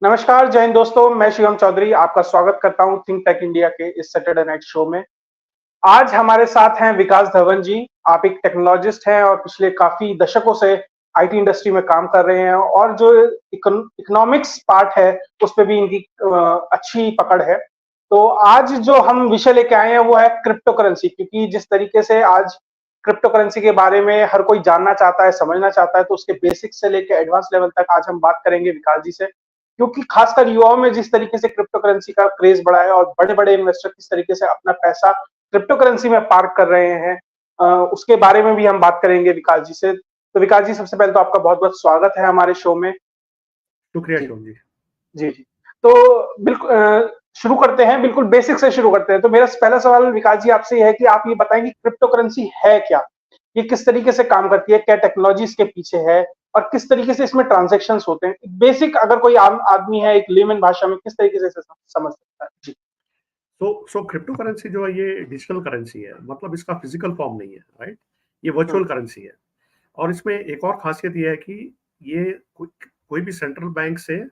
नमस्कार, जय हिंद दोस्तों, मैं शिवम चौधरी आपका स्वागत करता हूं थिंक टेक इंडिया के इस सैटरडे नाइट शो में। आज हमारे साथ हैं विकास धवन जी। आप एक टेक्नोलॉजिस्ट हैं और पिछले काफ़ी दशकों से आईटी इंडस्ट्री में काम कर रहे हैं और जो इकोनॉमिक्स पार्ट है, उस पे भी इनकी अच्छी पकड़ है। तो आज जो हम विषय लेके आए हैं वो है क्रिप्टो करेंसी, क्योंकि जिस तरीके से आज क्रिप्टो करेंसी के बारे में हर कोई जानना चाहता है, समझना चाहता है, तो उसके बेसिक से लेके एडवांस लेवल तक आज हम बात करेंगे विकास जी से। क्योंकि खासकर युवाओं में जिस तरीके से क्रिप्टो करेंसी का क्रेज बढ़ा है और बड़े-बड़े इन्वेस्टर किस तरीके से अपना पैसा क्रिप्टो करेंसी में पार्क कर रहे हैं, उसके बारे में भी हम बात करेंगे विकास जी से। तो विकास जी, सबसे पहले तो आपका बहुत-बहुत स्वागत है हमारे शो में। शुक्रिया जी, शिवम जी। जी, जी। तो बिल्कुल शुरू करते हैं, बिल्कुल बेसिक से शुरू करते हैं। तो मेरा पहला सवाल विकास जी आपसे ये है कि आप ये बताएँ कि क्रिप्टो करेंसी है क्या? ये किस तरीके से काम करती है? क्या टेक्नोलॉजी इसके पीछे है? और किस तरीके से इसमें ट्रांज़ैक्शंस होते हैं? बेसिक अगर कोई आम आदमी है, एक लेमन भाषा में किस तरीके से इसे समझ सकता है? जी। सो क्रिप्टो करेंसी जो है ये डिजिटल करेंसी है, मतलब इसका फिजिकल फॉर्म नहीं है, राइट? ये हुँ, वर्चुअल करेंसी है। और इसमें एक और खासियत ये है कि ये कोई भी सेंट्रल बैंक से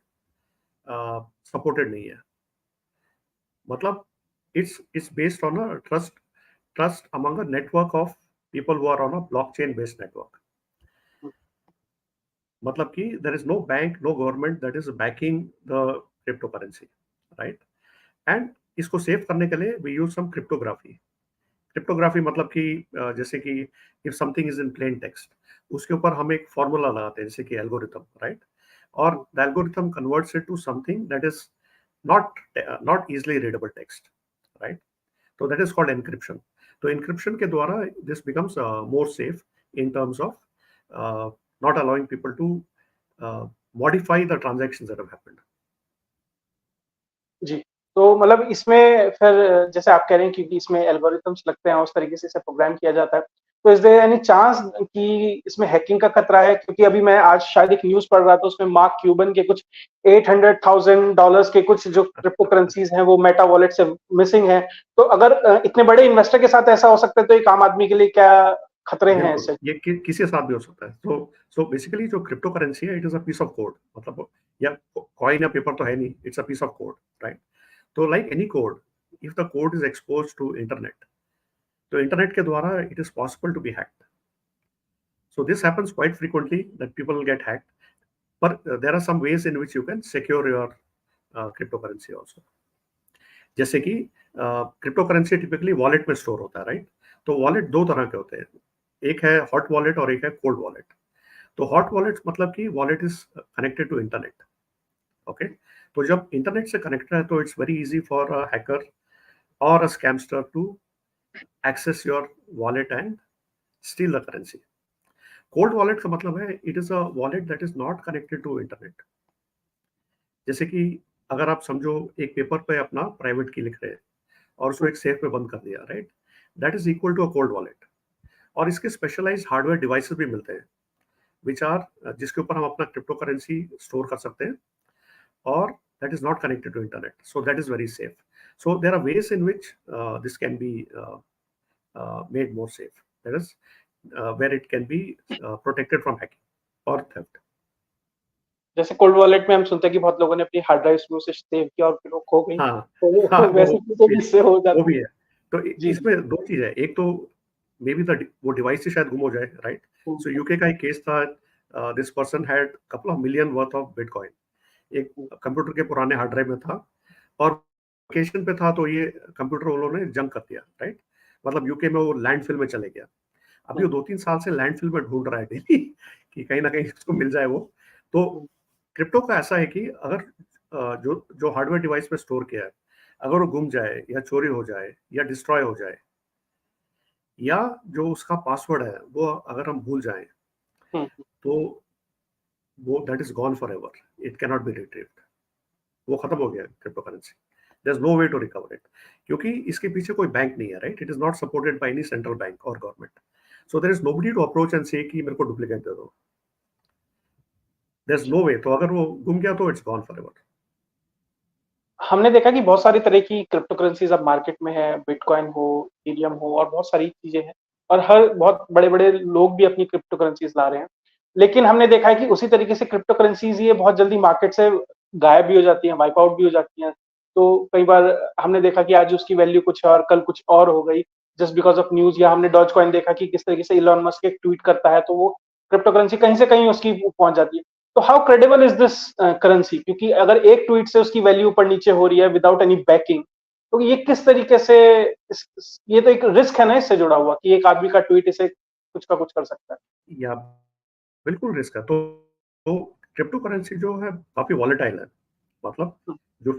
सपोर्टेड नहीं है। मतलब it's based on a trust among a network of people who are on a blockchain based network. Hmm, मतलब कि there is no bank, no government that is backing the cryptocurrency, right? And इसको save करने के लिए we use some cryptography. Cryptography मतलब कि जैसे कि if something is in plain text, उसके ऊपर हम एक फॉर्मूला लगाते हैं, जैसे कि एल्गोरिथम, राइट? और hmm, the algorithm converts it to something that is not not easily readable text, right? तो दैट इज कॉल्ड एनक्रिप्शन। तो एनक्रिप्शन के द्वारा this becomes more safe in terms of not allowing people to modify the transactions that have happened. जी। तो मतलब इसमें फिर जैसे आप कह रहे हैं क्योंकि इसमें एल्गोरिथम्स लगते हैं, उस तरीके से इसे प्रोग्राम किया जाता है। तो इज़ देयर एनी चांस कि इसमें हैकिंग का खतरा है? क्योंकि अभी मैं आज शायद एक न्यूज़ पढ़ रहा था, उसमें मार्क क्यूबन के कुछ $800,000 के कुछ जो क्रिप्टो करेंसीज़ हैं, वो मेटा वॉलेट से मिसिंग हैं। तो अगर इतने बड़े इन्वेस्टर के साथ ऐसा हो सकता है, तो एक आम आदमी के लिए क्या खतरे हैं बिल्कुल, इससे? ये किसी के साथ भी हो सकता है। सो बेसिकली जो क्रिप्टो करेंसी है, it is a piece of code, मतलब या कॉइन या पेपर तो है नहीं, it's a piece of code, right? तो like any code, if the code is exposed to internet, तो इंटरनेट के द्वारा it is possible to be hacked. So this happens quite frequently that people get hacked, but there are some ways in which you can secure your cryptocurrency also. जैसे कि crypto currency typically wallet में store होता है, right? तो wallet दो तरह के होते हैं, एक है हॉट वॉलेट और एक है कोल्ड वॉलेट। तो हॉट वॉलेट मतलब कि wallet is connected to internet, okay? तो जब इंटरनेट से कनेक्टेड है तो it's very easy for a hacker और a scamster to access your wallet and steal the currency. Cold wallet का मतलब है it is a wallet that is not connected to internet. जैसे कि अगर आप समझो एक पेपर पे अपना प्राइवेट की लिख रहे हैं और उसको एक सेफ में बंद कर दिया, right? That is equal to a cold wallet. और इसके स्पेशलाइज्ड हार्डवेयर डिवाइसेस भी मिलते हैं विच आर जिसके ऊपर हम अपना क्रिप्टो करेंसी स्टोर कर सकते हैं और that is not connected to internet, so that is very safe. So there are ways in which this can be made more safe, that is where it can be protected from hacking or theft. जैसे cold wallet में हम सुनते हैं कि बहुत लोगों ने अपनी हार्ड ड्राइव्स में उसे सेव किया और फिर वो खो गई। हाँ, तो हाँ, वो वैसी चीज़ें भी इससे हो वो जाती भी हैं। है। तो जी, जी। इसमें दो चीज है, एक तो मे बी द वो डिवाइस से शायद गुम हो जाए, राइट? हुँ, सो हुँ, यूके का एक केस था, this person had couple of million worth of bitcoin, एक हुँ, कंप्यूटर के पुराने हार्ड ड्राइव में था और वेकेशन पे था, तो ये कंप्यूटर उन्होंने जंक कर दिया, राइट? मतलब यूके में वो लैंडफिल में चले गया। अभी हुँ, वो 2-3 साल से लैंडफिल में ढूँढ रहा है डेली कि कहीं न कहीं उसको मिल जाए वो। तो हुँ, क्रिप्टो का ऐसा है कि अगर जो जो हार्डवेयर डिवाइस में स्टोर किया है, अगर वो गुम जाए या चोरी हो जाए या डिस्ट्रॉय हो जाए या जो उसका पासवर्ड है, वो अगर हम भूल जाएँ, हुँ। तो वो that is gone forever, it can not be retrieved. वो खत्म हो गया cryptocurrency. There is no way to recover it, क्योंकि इसके पीछे कोई बैंक नहीं है, right? It is not supported by any central bank और government. So there is nobody to approach and say कि मेरे को डुप्लीकेट दे दो। देयर इज जी। No way. तो अगर वो गुम गया तो इट्स गॉन फॉरएवर। हमने देखा कि बहुत सारी तरह की क्रिप्टो करेंसीज़ अब मार्केट में है, बिटकॉइन हो, इथेरियम हो और बहुत सारी चीज़ें हैं और हर बहुत बड़े-बड़े लोग भी अपनी क्रिप्टो करेंसीज़ ला रहे हैं। लेकिन हमने देखा है कि उसी तरीके से क्रिप्टो करेंसीज़ ये बहुत जल्दी मार्केट से गायब भी हो जाती हैं, वाइप आउट भी हो जाती हैं। तो कई बार हमने देखा कि आज उसकी वैल्यू कुछ है और कल कुछ और हो गई, जस्ट बिकॉज ऑफ न्यूज। या हमने डॉज कॉइन देखा कि किस तरीके से इलॉन मस्क एक ट्वीट करता है तो वो क्रिप्टो करेंसी कहीं से कहीं उसकी पहुंच जाती है। तो how credible is this currency? क्योंकि अगर एक ट्वीट से उसकी वैल्यू ऊपर नीचे हो रही है विदाउट एनी बैकिंग, तो ये किस तरीके से ये तो एक रिस्क है ना इससे जुड़ा हुआ कि एक आदमी का ट्वीट इसे कुछ का कुछ कर सकता है। या बिल्कुल रिस्क है। तो क्रिप्टो करेंसी जो है काफी वॉलेटाइल है। मतलब जो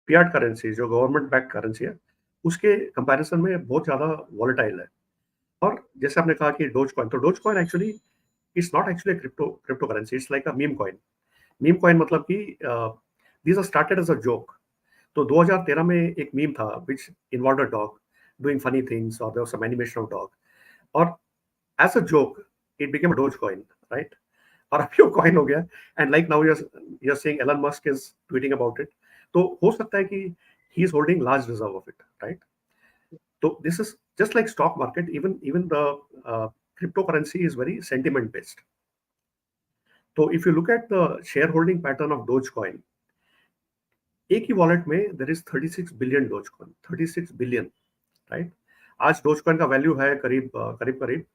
फियाट करेंसी, जो गवर्नमेंट बैक्ड करेंसी है, उसके कंपैरिजन में बहुत ज्यादा वॉलेटाइल है। और जैसे आपने कहा कि डोज कॉइन, तो Dogecoin actually it's not actually cryptocurrency, it's like a meme coin. Meme coin मतलब कि these are started as a joke. तो 2013 में एक मीम था which involved a dog doing funny things, और there was some animation of dog, और as a joke it became Dogecoin, right? और अभी वो कॉइन हो गया। And like now you are saying Elon Musk is tweeting about it. तो हो सकता है कि he is holding large reserve of it, right? So this is just like stock market. Even the cryptocurrency is very sentiment based. So if you look at the shareholding pattern of Dogecoin, एक ही wallet में there is 36 billion Dogecoin, 36 billion, right? आज Dogecoin का value है करीब करीब करीब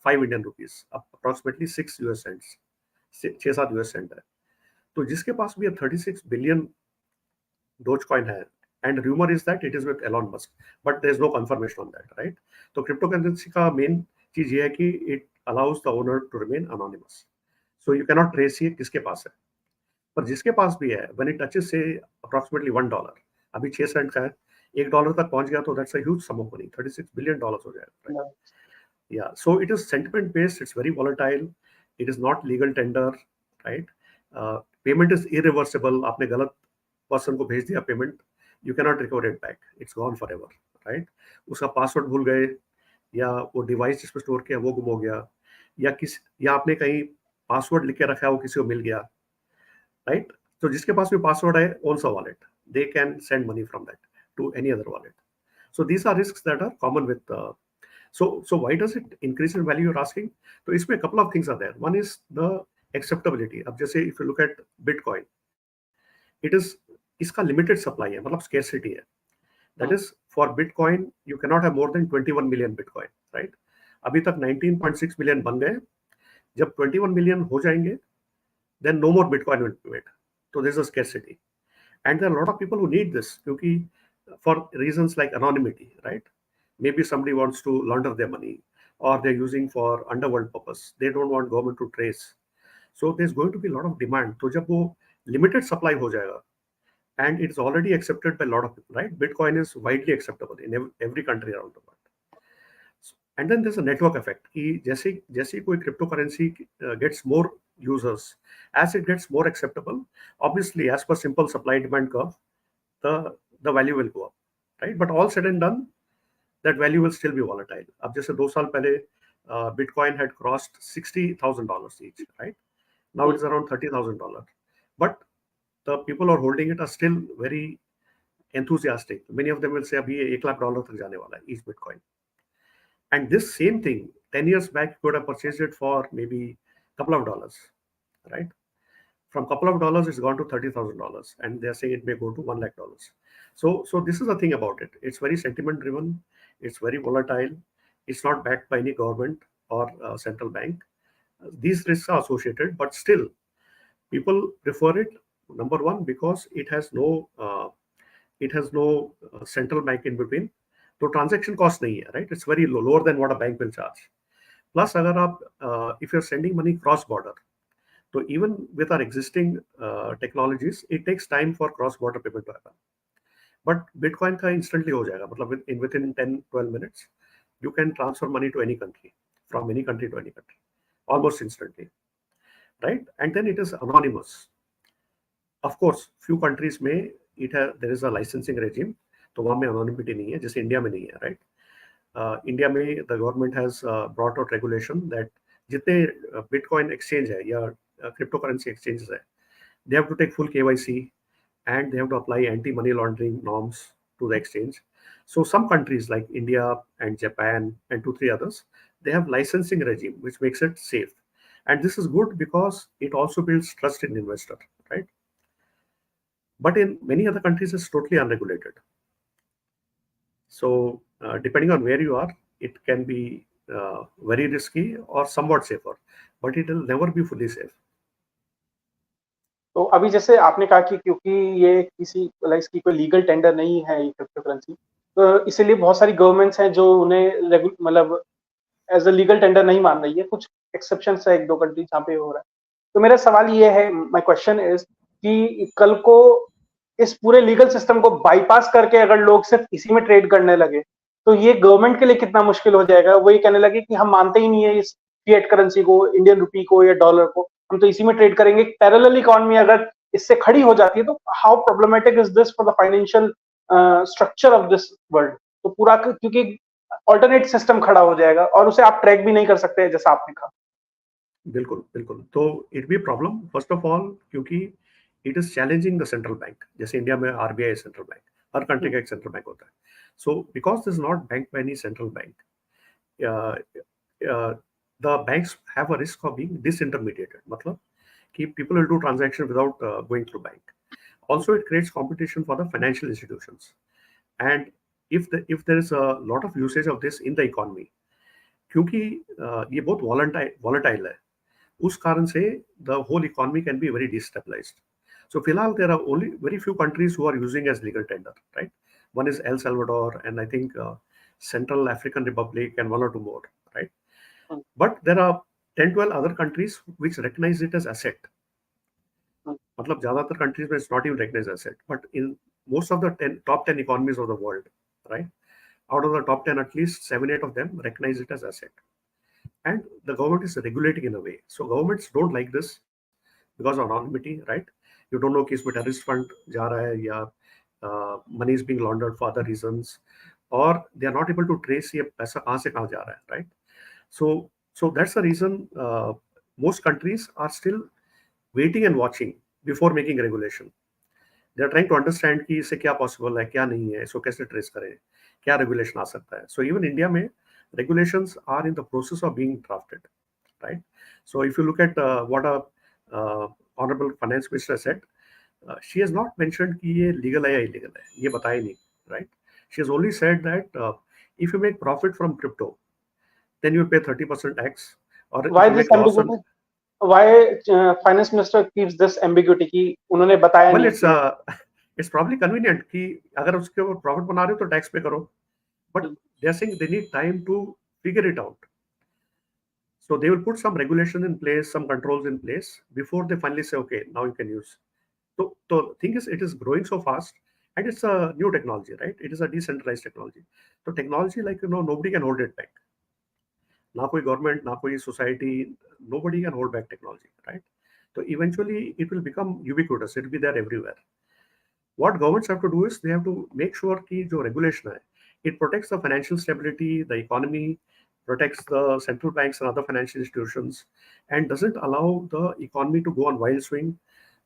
5 Indian rupees, approximately 6 US cents, 6-7 US cent है। तो जिसके पास भी 36 बिलियन Dogecoin है, and rumor is that it is with Elon Musk, but there is no confirmation on that, right? तो cryptocurrency का मेन चीज ये है कि it allows the owner to remain anonymous, so you cannot trace ये किसके पास है। पर जिसके पास भी है, when it touches say approximately $1, अभी 6 सेंट का है, $1 तक पहुंच गया तो that's a huge sum of money, $36 billion हो जाएगा, right? Yeah, so it is sentiment based, it's very volatile, it is not legal tender, right? Payment is irreversible, आपने गलत पर्सन को भेज दिया payment, you can not recover it back, it's gone for ever, right? उसका password भूल गए, या वो डिवाइस जिसमें स्टोर किया वो गुम हो गया, या आपने कहीं पासवर्ड लिख के रखा है वो किसी को मिल गया, राइट? तो जिसके पास भी पासवर्ड है owns a wallet, they can send money from that to any other wallet. So these are risks that are common with so why does it increase in value, you're asking? तो इसमें a couple of things are there. One is the acceptability. अब जैसे if you look at Bitcoin, it is, इसका limited supply है, मतलब scarcity है। That is, for Bitcoin you cannot have more than 21 million Bitcoin, right? अभी तक 19.6 million बन गए। जब 21 million हो जाएंगे, then no more Bitcoin will be made. So there's a scarcity, and there are a lot of people who need this क्योंकि for reasons like anonymity, right? Maybe somebody wants to launder their money, or they're using for underworld purpose, they don't want government to trace, so there's going to be a lot of demand। तो जब वो limited supply हो जाएगा, and it's already accepted by a lot of people, right? Bitcoin is widely acceptable in every country around the world, and then there's a network effect कि जैसे जैसे कोई cryptocurrency gets more users, as it gets more acceptable, obviously as per simple supply demand curve, the the value will go up, right? But all said and done, that value will still be volatile। अब जैसे 2 साल पहले Bitcoin had crossed $60,000 each, right? Now it's around $30,000, but the people are holding it are still very enthusiastic। Many of them will say अभी ये $1 लाख तक जाने वाला है each Bitcoin, and this same thing 10 years back you could have purchased it for maybe a couple of dollars, right? From couple of dollars it's gone to $30,000, and they're saying it may go to $1 lakh। So this is the thing about it, it's very sentiment driven, it's very volatile, it's not backed by any government or central bank। These risks are associated, but still people prefer it, number one because it has no central bank in between, तो transaction cost नहीं है, right? It's very low, lower than what a bank will charge. Plus अगर आप if you are sending money cross border, तो even with our existing technologies it takes time for cross border payment to happen, but bitcoin का instantly हो जाएगा, मतलब within 10-12 minutes you can transfer money to any country, from any country to any country, almost instantly, right? And then it is anonymous। Of course few countries में there is a licensing regime, तो वहाँ में anonymity नहीं है, जैसे India में नहीं है, right? इंडिया में the government has brought out regulation that जितने बिटकॉइन एक्सचेंज है या क्रिप्टो करेंसी एक्सचेंजेस है, they have to take full KYC, and they have to apply anti-money laundering norms to the exchange। So some countries like India and Japan and 2-3 others, they have licensing regime which makes it safe, and this is good because it also builds trust in investor, right? but in many other countries it's totally unregulated. So depending on where you are, it can be very risky or somewhat safer, but it will never be fully safe. तो अभी जैसे आपने कहा कि क्योंकि ये किसी like इसकी कोई लीगल टेंडर नहीं है ये क्रिप्टो करेंसी, तो इसीलिए बहुत सारी गवर्नमेंट्स हैं जो उन्हें मतलब एज अ लीगल टेंडर नहीं मान रही है। कुछ एक्सेप्शंस है एक दो कंट्री जहाँ पे हो रहा है। तो मेरा सवाल ये है, माय क्वेश्चन इज कि कल को इस पूरे लीगल सिस्टम को बाईपास करके अगर लोग सिर्फ इसी में ट्रेड करने लगे, तो ये गवर्नमेंट के लिए कितना मुश्किल हो जाएगा। वो ये कहने लगे कि हम मानते ही नहीं है इस फिएट करेंसी को, इंडियन रुपी को या डॉलर को, हम तो इसी में ट्रेड करेंगे। पैरेलल इकोनॉमी अगर इससे खड़ी हो जाती है तो how problematic is this for the financial structure of this world. तो पूरा क्योंकि ऑल्टरनेट सिस्टम खड़ा हो जाएगा और उसे आप ट्रैक भी नहीं कर सकते जैसा आपने कहा। बिल्कुल बिल्कुल, तो it be problem first of all, क्योंकि it is challenging the central bank. जैसे इंडिया में आरबीआई सेंट्रल बैंक, हर कंट्री का एक सेंट्रल बैंक होता है। So because this not bank by any central bank, the banks have a risk of being disintermediated, मतलब कि people will do transaction without going through bank. Also, it creates competition for the financial institutions, and if there is a lot of usage of this in the economy, क्योंकि ये बहुत volatile है, उस कारण से the whole economy can be very destabilized. So फिलहाल there are only very few countries who are using as legal tender, right? One is El Salvador, and I think Central African Republic, and one or two more, right? But there are 10-12 other countries which recognize it as asset. मतलब ज्यादातर countries में it's not even recognized as asset, but in most of the top 10 economies of the world, right? Out of the top 10, at least 7-8 of them recognize it as asset. And the government is regulating in a way. So governments don't like this because of anonymity, right? You don't know कि इसमें terrorist fund जा रहा है या money is being laundered for other reasons, or they are not able to trace ये पैसा कहाँ से कहाँ जा रहा है, right? So that's the reason most countries are still waiting and watching before making regulation. They are trying to understand कि इससे क्या possible है, क्या नहीं है, इसको कैसे trace करें, क्या regulation आ सकता है. So even India में regulations are in the process of being drafted, right? So if you look at what a honorable finance minister said, she has not mentioned कि ये legal है या illegal है, ये बताया नहीं, right? She has only said that if you make profit from crypto, then you pay 30% tax. Or Why if you this make loss ambiguity? Why finance minister keeps this ambiguity कि उन्होंने बताया well, नहीं? it's probably convenient कि अगर उसके ऊपर profit बना रहे हो तो टैक्स पे करो, but they are saying they need time to figure it out. So they will put some regulation in place, some controls in place before they finally say, okay, now you can use. So the thing is, it is growing so fast, and it's a new technology, right? It is a decentralized technology. So technology, like, nobody can hold it back. ना कोई government, ना कोई society, nobody can hold back technology, right? So eventually it will become ubiquitous, it will be there everywhere. What governments have to do is they have to make sure कि जो regulation है, it protects the financial stability, the economy, protects the central banks and other financial institutions, and doesn't allow the economy to go on wild swing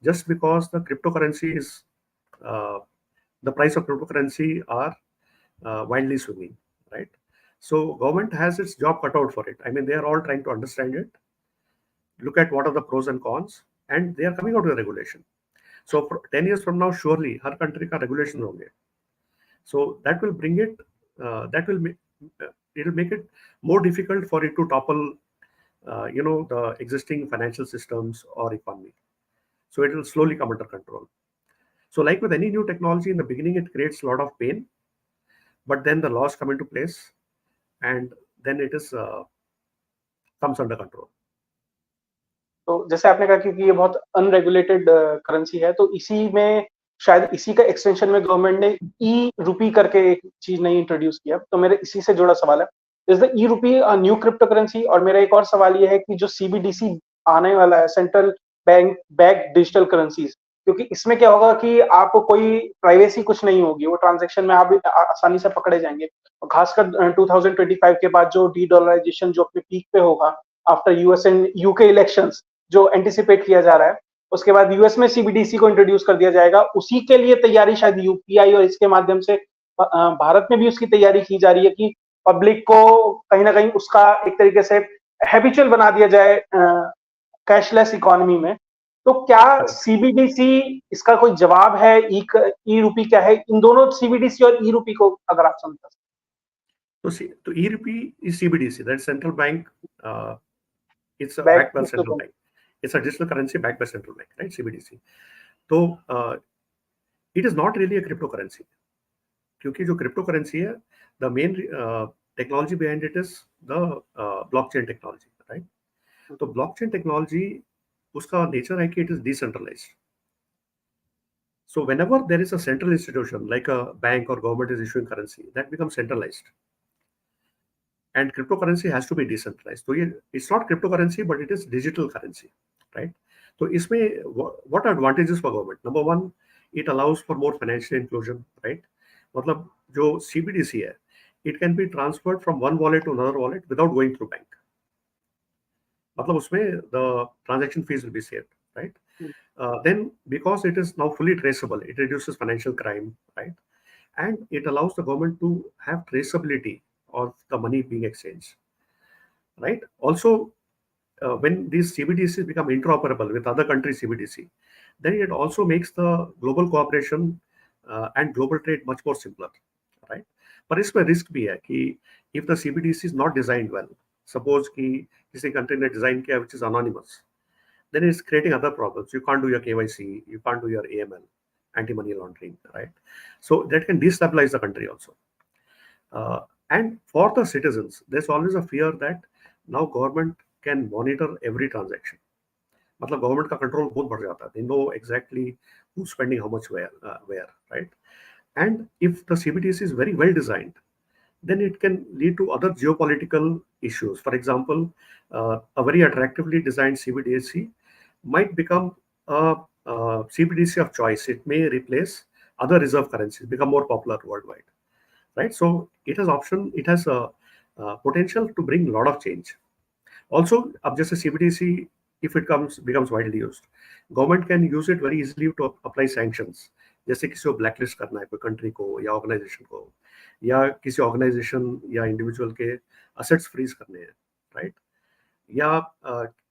just because the cryptocurrency is the price of cryptocurrency are wildly swinging, right? So government has its job cut out for it. I mean, they are all trying to understand it, look at what are the pros and cons, and they are coming out with a regulation. So for 10 years from now, surely her country का regulation होंगे. So that will bring it, it will make it more difficult for it to topple, the existing financial systems or economy. So it will slowly come under control. So like with any new technology, in the beginning, it creates a lot of pain, but then the laws come into place, and then it is comes under control. तो जैसे आपने कहा क्योंकि ये बहुत unregulated currency है, तो इसी में शायद इसी का एक्सटेंशन में गवर्नमेंट ने ई रूपी करके एक चीज नहीं इंट्रोड्यूस किया। तो मेरे इसी से जुड़ा सवाल है, इज द ई रूपी अ न्यू क्रिप्टो करेंसी? और मेरा एक और सवाल ये है कि जो सीबीडीसी आने वाला है, central bank backed digital currencies, क्योंकि इसमें क्या होगा कि आपको कोई प्राइवेसी कुछ नहीं होगी, वो ट्रांजेक्शन में आप आसानी से पकड़े जाएंगे। और खासकर 2025 के बाद जो डी डॉलराइजेशन जो अपने पीक पे होगा after US and UK elections जो एंटिसिपेट किया जा रहा है, उसके बाद यूएस में सीबीडीसी को इंट्रोड्यूस कर दिया जाएगा। उसी के लिए तैयारी शायद यूपीआई और इसके माध्यम से भारत में भी उसकी तैयारी की जा रही है कि पब्लिक को कहीं ना कहीं उसका एक तरीके से हैबिचुअल बना दिया जाए कैशलेस इकोनॉमी में। तो क्या सीबीडीसी इसका कोई जवाब है? ई रूपी क्या है? इन दोनों सीबीडीसी और ई रूपी को अगर आप समझा तो e rupee is CBDC, that central bank, it's back backed by central bank. It's a digital currency backed by central bank, right? CBDC. तो it is not really a cryptocurrency, क्योंकि जो क्रिप्टो करेंसी है, the main technology behind it is the blockchain technology, right? तो blockchain technology उसका nature है कि it is decentralized. So whenever there is a central institution like a bank or government is issuing currency, that becomes centralized. And cryptocurrency has to be decentralized. So it's not cryptocurrency, but it is digital currency, right? So इसमें what advantages for government? Number one, it allows for more financial inclusion, right? मतलब जो CBDC है, it can be transferred from one wallet to another wallet without going through bank. मतलब उसमें the transaction fees will be saved, right? Then because it is now fully traceable, it reduces financial crime, right? And it allows the government to have traceability of the money being exchanged, right? Also, when these CBDCs become interoperable with other countries' CBDC, then it also makes the global cooperation and global trade much more simpler, right? पर इसमें risk भी है कि if the CBDC is not designed well, suppose कि किसी country ने design किया which is anonymous, then it's creating other problems. You can't do your KYC, you can't do your AML, anti-money laundering, right? So that can destabilize the country also. And for the citizens, there's always a fear that now government can monitor every transaction. मतलब government का control बहुत बढ़ जाता है. They know exactly who's spending how much where, right? And if the CBDC is very well designed, then it can lead to other geopolitical issues. For example, a very attractively designed CBDC might become a CBDC of choice. It may replace other reserve currencies, become more popular worldwide, right? So it has a potential to bring a lot of change. Also, अब जैसे CBDC, if it becomes widely used, government can use it very easily to apply sanctions. जैसे किसी को blacklist करना है कोई country को या organization को, या किसी organization या individual के assets freeze करने हैं, right? या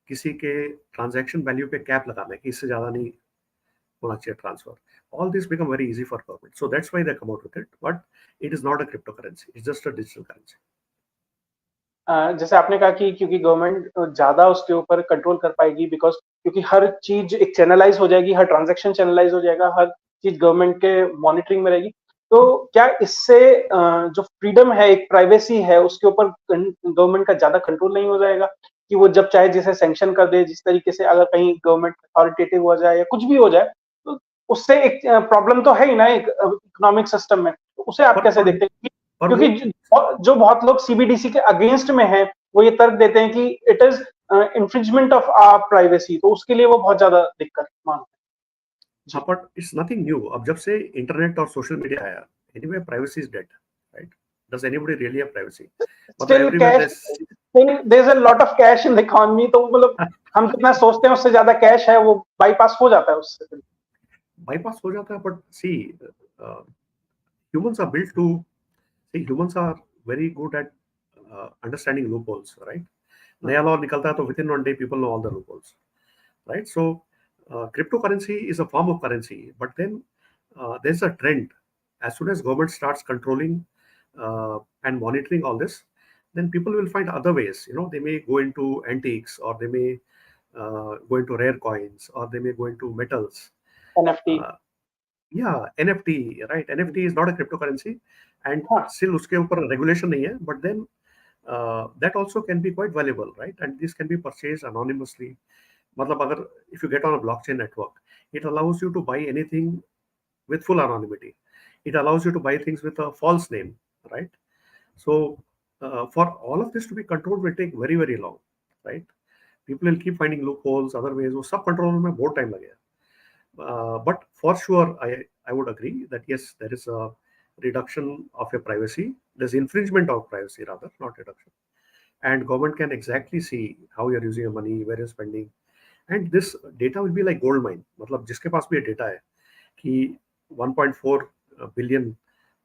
किसी के transaction value पे cap लगाना है कि इससे ज़्यादा नहीं होना चाहिए transfer. All this become very easy for government. So that's why they come out with it. But it is not a cryptocurrency. It's just a digital currency. जैसे आपने कहा कि क्योंकि गवर्नमेंट ज्यादा उसके ऊपर कंट्रोल कर पाएगी बिकॉज क्योंकि हर चीज एक चैनलाइज हो जाएगी, हर ट्रांजैक्शन चैनलाइज हो जाएगा, हर चीज गवर्नमेंट के मॉनिटरिंग में रहेगी। तो क्या इससे जो फ्रीडम है, एक प्राइवेसी है, उसके ऊपर गवर्नमेंट का ज्यादा कंट्रोल नहीं हो जाएगा कि वो जब चाहे जिसे सैंक्शन कर दे, जिस तरीके से अगर कहीं गवर्नमेंट अथॉरिटेटिव हो जाए या कुछ भी हो जाए, तो उससे एक प्रॉब्लम तो है ही ना एक इकोनॉमिक सिस्टम में। तो उसे आप कैसे देखते हैं? क्योंकि जो बहुत लोग सीबीडीसी के अगेंस्ट में हैं, वो ये तर्क देते हैं कि it is infringement of our privacy, तो उसके लिए वो बहुत ज्यादा दिक्कत मानते हैं। हाँ, बट इट्स नथिंग न्यू। अब जब से इंटरनेट और सोशल मीडिया आया, anyway privacy is dead, right? Does anybody really have privacy? Still there is a lot of cash in the economy, तो मतलब हम जितना सोचते हैं उससे ज्यादा कैश है, वो बाईपास हो जाता है उससे। बाईपास हो जाता है, but see humans are built to humans are very good at understanding loopholes, right? नया लॉ निकलता है तो within one day people know all the loopholes, right? So cryptocurrency is a form of currency, but then there's a trend. As soon as government starts controlling and monitoring all this, then people will find other ways. They may go into antiques, or they may go into rare coins, or they may go into metals. NFT. Yeah, NFT, right? NFT is not a cryptocurrency, and still उसके ऊपर regulation नहीं है, but then that also can be quite valuable, right? And this can be purchased anonymously. मतलब अगर if you get on a blockchain network, it allows you to buy anything with full anonymity. It allows you to buy things with a false name, right? So for all of this to be controlled will take very, very long, right? People will keep finding loopholes, other ways. वो सब control में बहुत time लगेगा. But for sure, I would agree that yes, there is a reduction of your privacy. There's infringement of privacy rather, not reduction. And government can exactly see how you're using your money, where you're spending. And this data will be like gold mine. मतलब जिसके पास भी ये data है कि 1.4 billion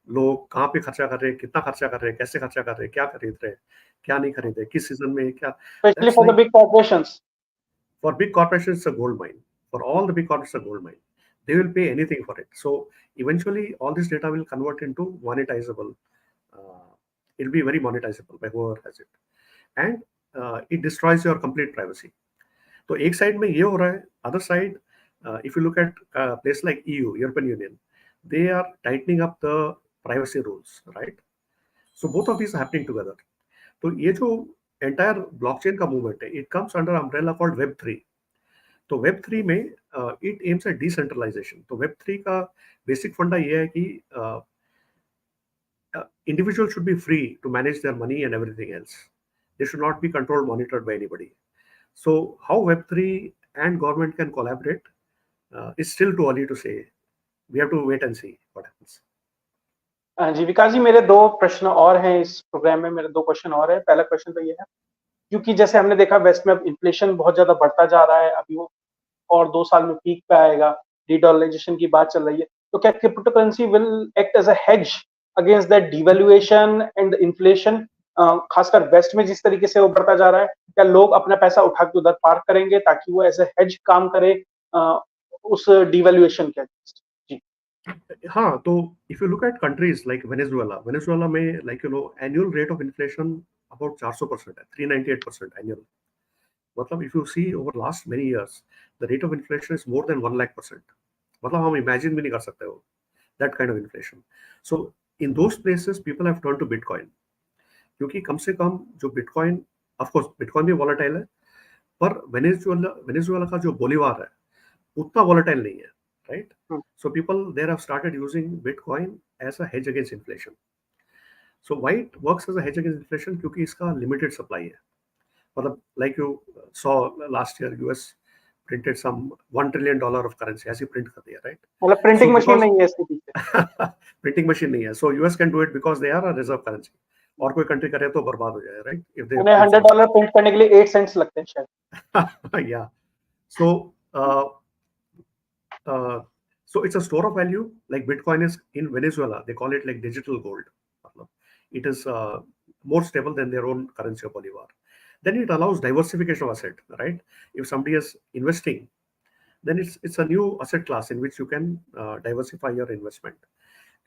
लोग कहाँ पे खर्चा कर रहे हैं, कितना खर्चा कर रहे हैं, कैसे खर्चा कर रहे हैं, क्या खरीद रहे हैं, क्या नहीं खरीद रहे, किस सीजन में क्या. Especially for the big corporations. For big corporations, it's a gold mine. For all the big corporates, a gold mine. They will pay anything for it. So eventually, all this data will convert into monetizable. Uh, it'll be very monetizable by whoever has it, and it destroys your complete privacy. तो एक side में ये हो रहा है, other side if you look at place like EU, European union, they are tightening up the privacy rules, right? So both of these are happening together. तो ये जो एंटायर ब्लॉकचेन का मूवमेंट है, it comes under umbrella called Web3. तो Web3 में it aims at decentralisation. तो Web3 का basic फंडा ये है कि individuals should be free to manage their money and everything else. They should not be controlled, monitored by anybody. So how Web3 and government can collaborate is still too early to say. We have to wait and see what happens. जी विकास जी, मेरे दो प्रश्न और हैं इस programme में. मेरे दो question और है. पहला क्वेश्चन तो ये है, क्योंकि जैसे हमने देखा वेस्ट में अब इन्फ्लेशन बहुत ज्यादा बढ़ता जा रहा है, अभी वो और 2 साल में पीक पे आएगा, डीडॉलराइजेशन की बात चल रही है, तो क्या crypto currency will act as a hedge against that devaluation and inflation? खासकर वेस्ट में जिस तरीके से वो बढ़ता जा रहा है, क्या लोग अपना पैसा उठा के उधर पार्क करेंगे ताकि वो एज अ हेज काम करे उस डिवैल्यूएशन के अगेंस्ट? जी हाँ, तो if you look at countries like Venezuela में, like annual rate of inflation about 400% है, 398% एनुअल. मतलब if you see over last many years the rate of inflation is more than 1,00,000%. मतलब हम इमेजिन भी नहीं कर सकते हो that kind of inflation. So in those places people have turn to bitcoin, क्योंकि कम से कम जो बिटकॉइन, ऑफ कोर्स बिटकॉइन भी वॉलेटाइल है, पर वेनेजुएला का जो बोलीवार है उतना वॉलेटाइल नहीं है, right? So people there have started using Bitcoin as a hedge against inflation. So why it works as a hedge against inflation? क्योंकि इसका limited supply है. मतलब like you saw last year, US printed some $1 trillion of currency, ऐसी print कर दिया, right? मतलब printing machine नहीं है इसके पीछे. Printing machine नहीं है. So US can do it because they are a reserve currency. और कोई कंट्री करे तो बर्बाद हो जाए, right? If they उन्हें $100 प्रिंट करने के लिए 8 सेंट्स लगते हैं शायद. Yeah. So so it's a store of value. Like Bitcoin is in Venezuela, they call it like digital gold. It is more stable than their own currency of Bolivar. Then it allows diversification of asset, right? If somebody is investing, then it's a new asset class in which you can diversify your investment,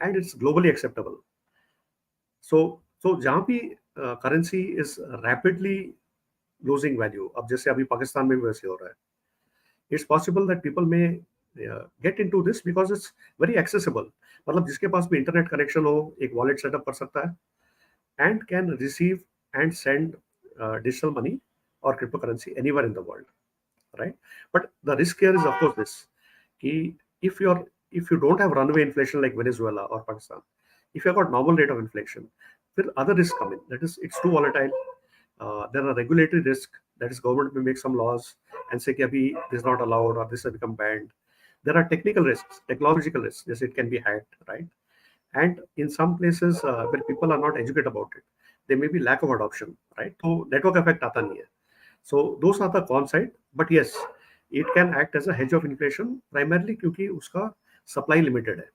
and it's globally acceptable. So जहाँ भी currency is rapidly losing value, अब जैसे अभी पाकिस्तान में भी वैसे हो रहा है, it's possible that people may get into this because it's very accessible. मतलब जिसके पास भी इंटरनेट कनेक्शन हो, एक वॉलेट सेटअप कर सकता है and can receive and send digital money or cryptocurrency anywhere in the world, right? But the risk here is of course this, कि if you don't have runaway inflation like Venezuela or Pakistan, if you have got normal rate of inflation, then other risks come in. That is, it's too volatile. There are regulatory risks. That is, government may make some laws and say कि अभी this is not allowed or this has become banned. There are technical risks, technological risks. Yes, it can be hacked, right? And in some places where people are not educated about it, there may be lack of adoption, right? So network effect आता नहीं है. So those are the con side. But yes, it can act as a hedge of inflation primarily क्योंकि उसका supply limited है.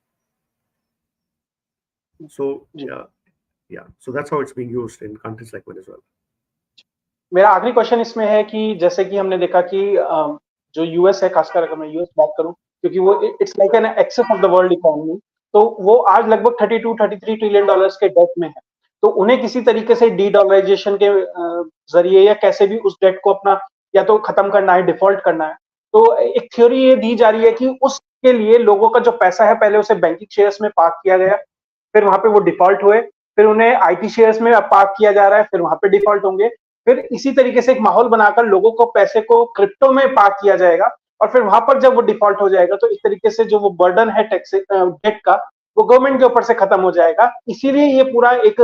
So yeah. So that's how it's being used in countries like Venezuela. मेरा आखिरी question इसमें है कि जैसे कि हमने देखा कि जो यूएस है, खासकर अगर मैं यूएस बात करूं, क्योंकि वो it's like an excess of the world economy, तो वो आज लगभग 32-33 ट्रिलियन डॉलर्स के डेट में है. तो उन्हें किसी तरीके से डी डॉलराइजेशन के जरिए या कैसे भी उस डेट को अपना या तो खत्म करना है, डिफॉल्ट करना है. तो एक थ्योरी ये दी जा रही है कि उसके लिए लोगों का जो पैसा है पहले उसे बैंकिंग शेयर्स में पार्क किया गया, फिर वहां पे वो डिफॉल्ट हुए, फिर उन्हें आईटी शेयर्स में पार्क किया जा रहा है, फिर वहां पे डिफॉल्ट होंगे, फिर इसी तरीके से एक माहौल बनाकर लोगों को पैसे को क्रिप्टो में पार्क किया जाएगा, और फिर वहां पर जब वो डिफॉल्ट हो जाएगा तो इस तरीके से जो वो बर्डन है टैक्स डेट का, वो गवर्नमेंट के ऊपर से खत्म हो जाएगा. इसीलिए ये पूरा एक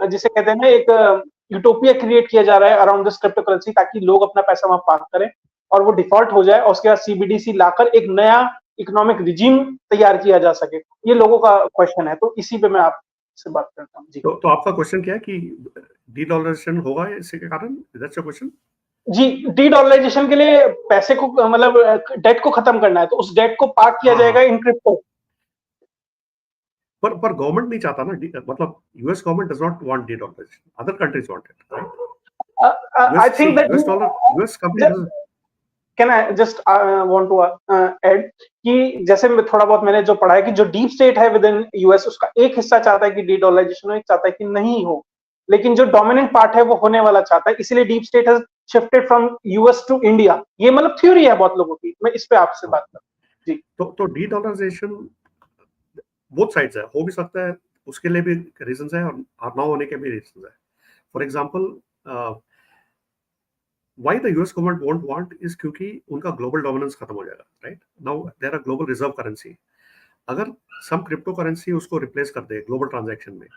जिसे कहते हैं ना, एक यूटोपिया क्रिएट किया जा रहा है अराउंड दिस क्रिप्टो करेंसी, ताकि लोग अपना पैसा वहां पार्क करें और वो डिफॉल्ट हो जाए और उसके बाद सीबीडीसी लाकर एक नया इकोनॉमिक रिजीम तैयार किया जा सके. ये लोगों का क्वेश्चन है, तो इसी पे मैं आपसे बात करता हूँ. जी, तो आपका क्वेश्चन क्या है कि डी-डॉलराइजेशन होगा इसके कारण? That's your question? जी, डी डॉलराइजेशन के लिए पैसे को मतलब डेट को खत्म करना है, तो उस डेट को पार्क किया जाएगा इन क्रिप्टो. पर गवर्नमेंट नहीं चाहता ना, मतलब US government does not want dedollarisation, other countries want it, right? I think that US company can I just want to add कि जैसे थोड़ा बहुत मैंने जो पढ़ा है कि जो डीप स्टेट है विद इन यूएस, उसका एक हिस्सा चाहता है कि डी डॉलराइजेशन हो, एक चाहता है कि नहीं हो, लेकिन जो डोमिनेंट पार्ट है वो होने वाला चाहता है, इसीलिए deep state has shifted from US to India. ये मतलब थ्योरी है बहुत लोगों की, मैं इस पे आपसे बात कर जी। तो डी डॉलराइजेशन बोथ साइड्स है, हो भी सकता है, उसके लिए भी रीजंस है और ना होने के भी रीजंस है। For example why the US government won't want is क्योंकि उनका ग्लोबल डोमिनेंस खत्म हो जाएगा, right? Now there are global reserve currency, अगर सम क्रिप्टो करेंसी उसको रिप्लेस कर दे ग्लोबल ट्रांजैक्शन में,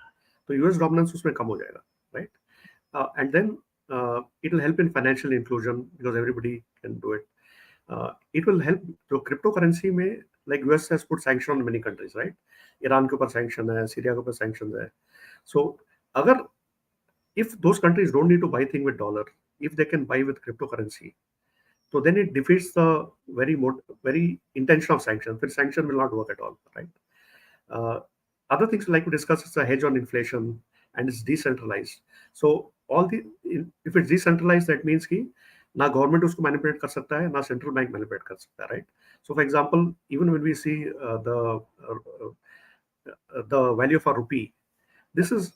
तो यूएस डोमिनेंस उसमें कम हो जाएगा, right? And then it will help in financial inclusion because everybody can do it. It will help जो cryptocurrency में, like US has put sanction on many countries, right? Iran के ऊपर sanction है, Syria के ऊपर sanctions है. So अगर if those countries don't need to buy thing with dollar, if they can buy with cryptocurrency, so then it defeats the very intention of sanction. Then sanction will not work at all, right? Uh, Other things like we discussed is a hedge on inflation and it's decentralized. So all the if it's decentralized, that means कि ना government उसको manipulate कर सकता है, ना central bank manipulate कर सकता है, right? So for example, even when we see the value of a rupee, this is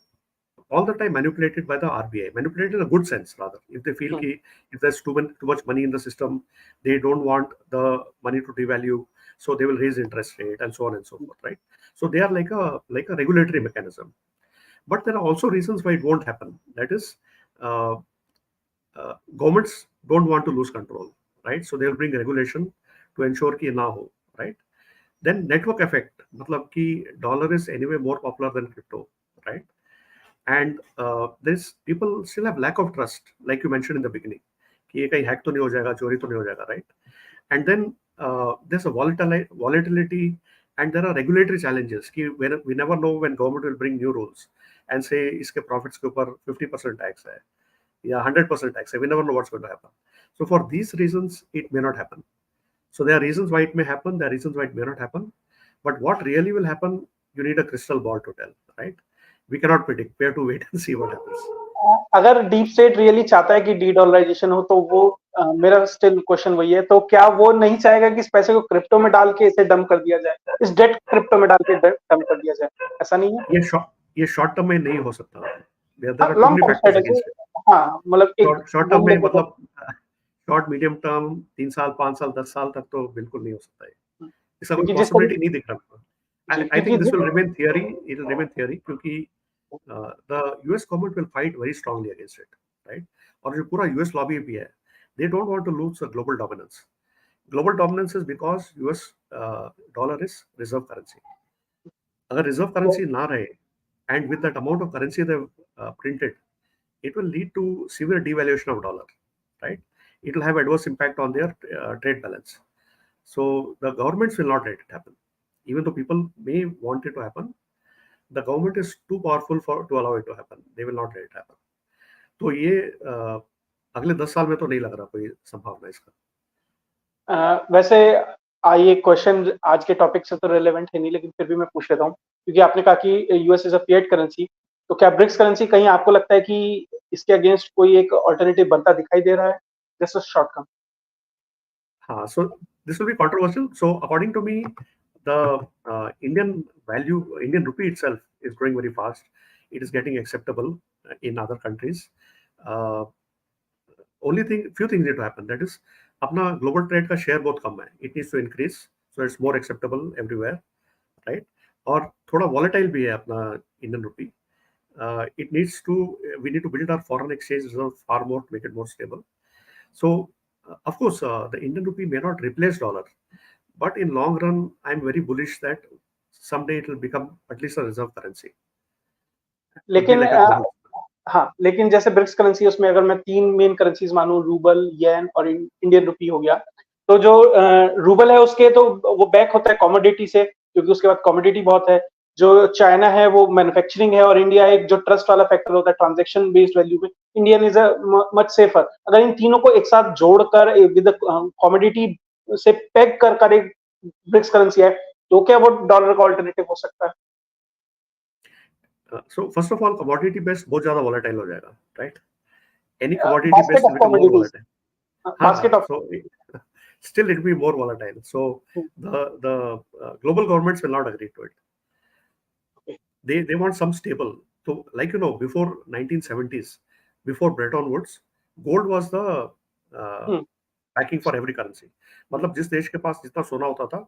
all the time manipulated by the RBI, manipulated in a good sense rather. If they feel कि if there's too much money in the system, they don't want the money to devalue, so they will raise interest rate and so on and so forth, right? So they are like a regulatory mechanism. But there are also reasons why it won't happen. That is, uh, governments don't want to lose control, right? So they'll bring regulation to ensure कि ना हो, right? Then network effect, मतलब कि dollar is anyway more popular than crypto, right? And there's people still have lack of trust, like you mentioned in the beginning, कि ये कहीं hack तो नहीं हो जाएगा, चोरी तो नहीं हो जाएगा, right? And then there's a volatility, and there are regulatory challenges कि we never know when government will bring new rules and say इसके profits के ऊपर 50% tax है या 100% tax है. We never know what's going to happen. So for these reasons, it may not happen. So there are reasons why it may happen, there are reasons why it may not happen. But what really will happen, you need a crystal ball to tell, right? We cannot predict. We have to wait and see what happens. अगर deep state really चाहता है कि D dollarisation हो, तो वो मेरा still question वही है, तो क्या वो नहीं चाहेगा कि इस पैसे को क्रिप्टो में डाल के इसे डंप कर दिया जाए, इस डेट क्रिप्टो में डाल के डंप कर दिया जाए? ऐसा नहीं है, ये शॉर्ट टर्म में नहीं हो सकता. There are too long many term factors strategy. against it. हाँ, मतलब एक शॉर्ट टर्म में मतलब शॉर्ट मीडियम टर्म 3 साल 5 साल 10 साल तक तो बिल्कुल नहीं हो सकता है. इसका कोई क्योंकि जिस पॉसिबिलिटी नहीं दिख रहा. I think this क्योंकि will remain theory. It will remain theory क्योंकि the US government will fight very strongly against it, right? और जो पूरा US lobby भी है, they don't want to lose the global dominance. Global dominance is because US dollar is reserve currency. अगर reserve currency ना रहे, and with that amount of currency they've printed, it will lead to severe devaluation of dollar, right? It will have adverse impact on their trade balance. So the governments will not let it happen. Even though people may want it to happen, the government is too powerful to allow it to happen. They will not let it happen. तो ये अगले 10 साल में तो नहीं लग रहा कोई संभावना इसका. वैसे ये क्वेश्चन आज के टॉपिक से तो रिलेवेंट है नहीं, लेकिन फिर भी मैं पूछ लेता हूँ, क्योंकि आपने कहा कि US is a fiat currency, तो क्या ब्रिक्स करेंसी कहीं आपको लगता है कि इसके अगेंस्ट कोई एक ऑल्टरनेटिव बनता दिखाई दे रहा है? जस्ट अ शॉर्ट कम. हाँ, so this will be controversial. So according to me, the Indian rupee itself is growing very fast. It is getting acceptable in other countries. Uh, few things need to happen. That is, अपना global trade का share बहुत कम है. It needs to increase, so it's more acceptable everywhere, right? और थोड़ा volatile भी है अपना Indian rupee. We need to build our foreign exchange reserve far more to make it more stable. So, of course, the Indian rupee may not replace dollar, but in long run, I'm very bullish that someday it will become at least a reserve currency. It will be लेकिन like a global. हाँ, लेकिन जैसे BRICS currency, उसमें अगर मैं 3 main currencies मानूं, rouble, येन और Indian rupee हो गया, तो जो रूबल है उसके तो वो बैक होता है कमोडिटी से, क्योंकि उसके बाद कमोडिटी बहुत है. जो चाइना है वो मैन्युफैक्चरिंग है, और इंडिया एक जो ट्रस्ट वाला फैक्टर होता है ट्रांजैक्शन बेस्ड वैल्यू में, Indian is a much safer. अगर इन तीनों को एक साथ जोड़कर विद कमोडिटी से पैक कर एक ब्रिक्स करेंसी है, तो क्या वो डॉलर का ऑल्टरनेटिव हो सकता है? So first of all, commodity based बहुत ज़्यादा volatile हो जाएगा, right? Any commodity basket based of will become more commodities, volatile. हाँ, basket of so still it will be more volatile. So the global governments will not agree to it. Okay. They want some stable. So like before 1970s, before Bretton Woods, gold was the uh, Hmm. backing for every currency. मतलब जिस देश के पास जितना सोना होता था,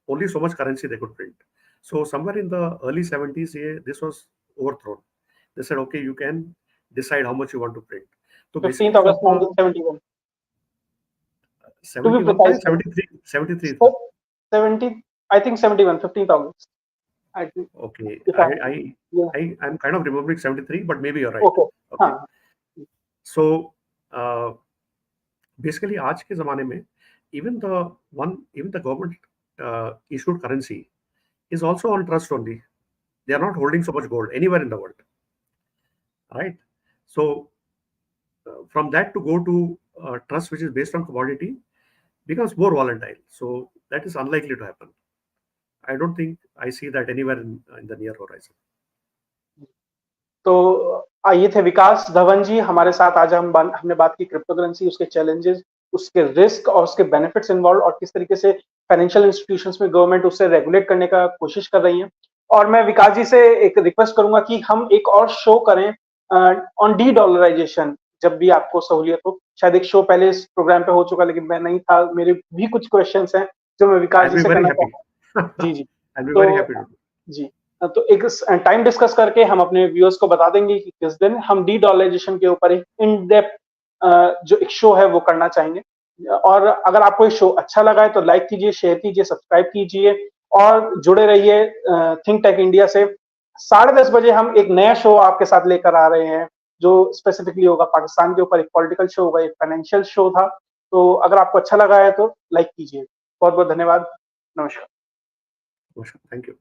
only so much currency they could print. So somewhere in the early 70s, this was overthrown. They said, okay, you can decide how much you want to print. So 15th basically, August जब 1971 to be 71 था precise. 73 था. 70, I think 71, 15th August. I think, Okay, if yeah. I'm kind of remembering 73, but maybe you're right. Okay. Okay. हाँ. So basically, आज के ज़माने में even the government issued currency is also on trust only. They are not holding so much gold anywhere in the world, right? So from that to go to trust which is based on commodity becomes more volatile. So that is unlikely to happen. I don't think I see that anywhere in the near horizon. तो ये थे विकास धवन जी हमारे साथ। आज हमने बात की crypto currency, उसके चैलेंजेस, उसके रिस्क और उसके बेनिफिट्स इन्वॉल्व, और किस तरीके से फाइनेंशियल इंस्टीट्यूशंस में गवर्नमेंट उससे रेगुलेट करने का कोशिश कर रही है। और मैं विकास जी से एक रिक्वेस्ट करूंगा कि हम एक और शो करें ऑन डी डॉलराइजेशन, जब भी आपको सहूलियत हो। शायद एक शो पहले इस प्रोग्राम पे हो चुका, लेकिन मैं नहीं था। मेरे भी कुछ क्वेश्चंस हैं जो मैं विकास I'll जी be से very करना happy. चाहता हूँ। जी जी। I'll be तो very happy to do. जी, तो एक टाइम डिस्कस करके हम अपने व्यूअर्स को बता देंगे कि किस दिन हम डी डॉलराइजेशन के ऊपर एक इन डेप्थ जो एक शो है वो करना चाहेंगे। और अगर आपको ये शो अच्छा लगा है तो लाइक कीजिए, शेयर कीजिए, सब्सक्राइब कीजिए और जुड़े रहिए थिंक टेक इंडिया से। 10:30 बजे हम एक नया शो आपके साथ लेकर आ रहे हैं जो स्पेसिफिकली होगा पाकिस्तान के ऊपर। एक पॉलिटिकल शो होगा, एक फाइनेंशियल शो था। तो अगर आपको अच्छा लगा है तो लाइक कीजिए। बहुत बहुत धन्यवाद। नमस्कार। Thank you.